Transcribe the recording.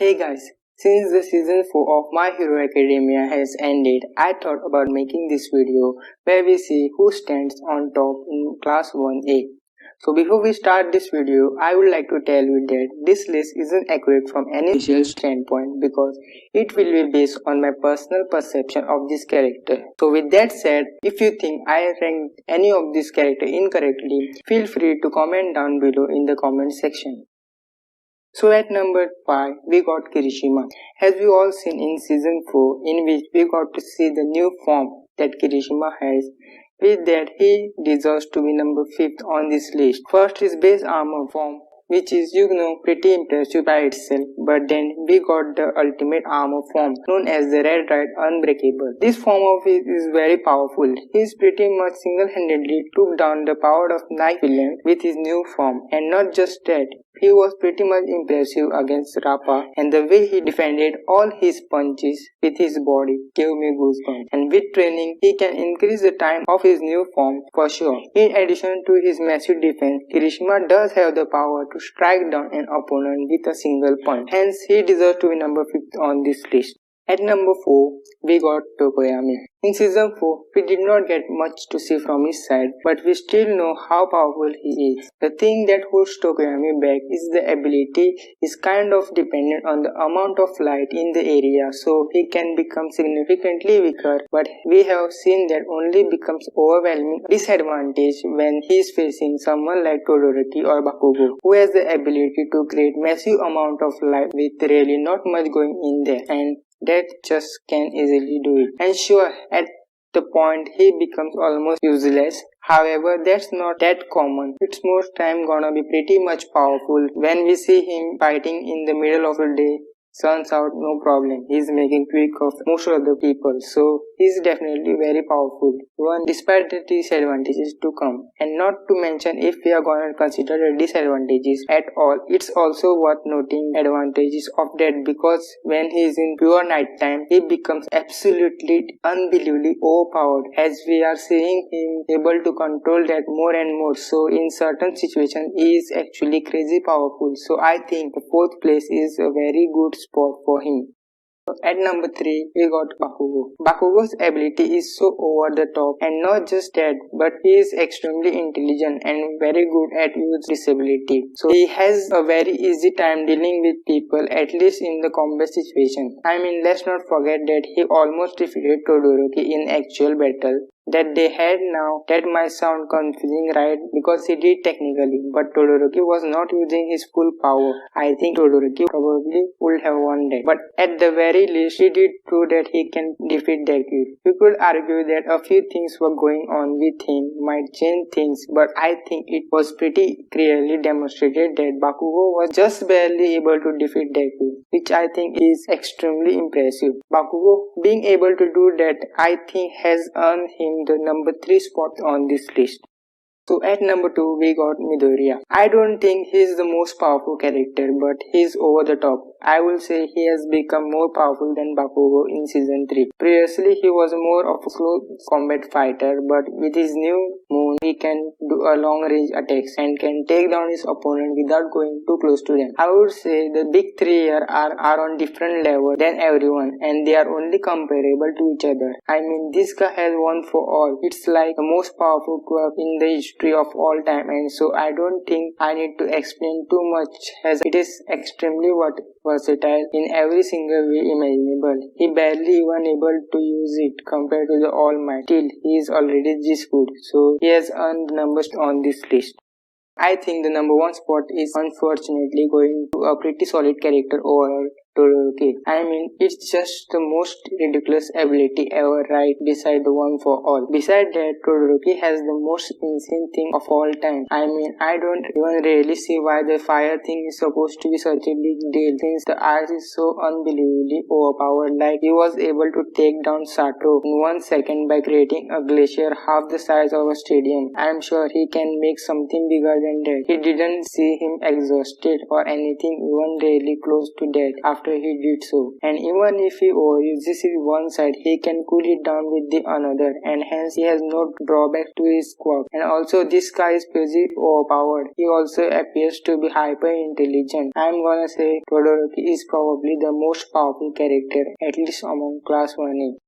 Hey guys, since the season 4 of My Hero Academia has ended, I thought about making this video where we see who stands on top in Class 1A. So before we start this video, I would like to tell you that this list isn't accurate from any official standpoint because it will be based on my personal perception of this character. So with that said, if you think I ranked any of these characters incorrectly, feel free to comment down below in the comment section. So at number 5, we got Kirishima. As we all seen in season 4, in which we got to see the new form that Kirishima has. With that, he deserves to be number 5th on this list. First is base armor form, which is pretty impressive by itself, but then we got the ultimate armor form known as the Red Ride Unbreakable. This form of his is very powerful. He pretty much single-handedly took down the power of Night Villain with his new form, and not just that, he was pretty much impressive against Rappa, and the way he defended all his punches with his body gave me goosebumps. And with training, he can increase the time of his new form for sure. In addition to his massive defense, Kirishima does have the power to strike down an opponent with a single punch. Hence, he deserves to be number 5th on this list. At number 4, we got Tokoyami. In season 4, we did not get much to see from his side, but we still know how powerful he is. The thing that holds Tokoyami back is the ability is kind of dependent on the amount of light in the area, so he can become significantly weaker, but we have seen that only becomes overwhelming disadvantage when he is facing someone like Todoroki or Bakugo, who has the ability to create massive amount of light with really not much going in there, and that just can easily do it. And sure, at the point he becomes almost useless. However, that's not that common. It's most time gonna be pretty much powerful when we see him fighting in the middle of the day. Turns out no problem. He's making quick of most of the people, so he's definitely very powerful one despite the disadvantages to come. And not to mention, if we are gonna consider the disadvantages at all, it's also worth noting advantages of that, because when he is in pure nighttime, he becomes absolutely unbelievably overpowered, as we are seeing him able to control that more and more. So in certain situations, he is actually crazy powerful. So I think the 4th place is a very good spot for him. At number 3, we got Bakugo. Bakugo's ability is so over the top, and not just that, but he is extremely intelligent and very good at using disability. So he has a very easy time dealing with people, at least in the combat situation. I mean, let's not forget that he almost defeated Todoroki in actual battle that they had. Now that might sound confusing, right? Because he did technically, but Todoroki was not using his full power. I think Todoroki probably would have won that, but at the very least he did prove that he can defeat that kid. You could argue that a few things were going on with him might change things, but I think it was pretty clearly demonstrated that Bakugo was just barely able to defeat that kid, which I think is extremely impressive. Bakugo being able to do that, I think, has earned him the number 3 spot on this list. So at number 2, we got Midoriya. I don't think he is the most powerful character, but he is over the top. I will say he has become more powerful than Bakugo in season 3. Previously, he was more of a close combat fighter, but with his new moon, he can do a long range attacks and can take down his opponent without going too close to them. I would say the big 3 here are on different level than everyone, and they are only comparable to each other. I mean, this guy has one for all. It's like the most powerful club in the history of all time, and so I don't think I need to explain too much, as it is extremely versatile in every single way imaginable. He barely even able to use it compared to the All Might. Still, he is already this good, so he has earned numbers on this list. I think the number 1 spot is unfortunately going to a pretty solid character overall, Todoroki. I mean, it's just the most ridiculous ability ever, right beside the one for all. Besides that, Todoroki has the most insane thing of all time. I mean, I don't even really see why the fire thing is supposed to be such a big deal, since the ice is so unbelievably overpowered. Like, he was able to take down Sato in 1 second by creating a glacier half the size of a stadium. I'm sure he can make something bigger than that. He didn't see him exhausted or anything even really close to death after after he did so. And even if he overuses one side, he can cool it down with the another, and hence he has no drawback to his quirk. And also this guy is pretty overpowered. He also appears to be hyper intelligent. I am gonna say Todoroki is probably the most powerful character, at least among class 1A.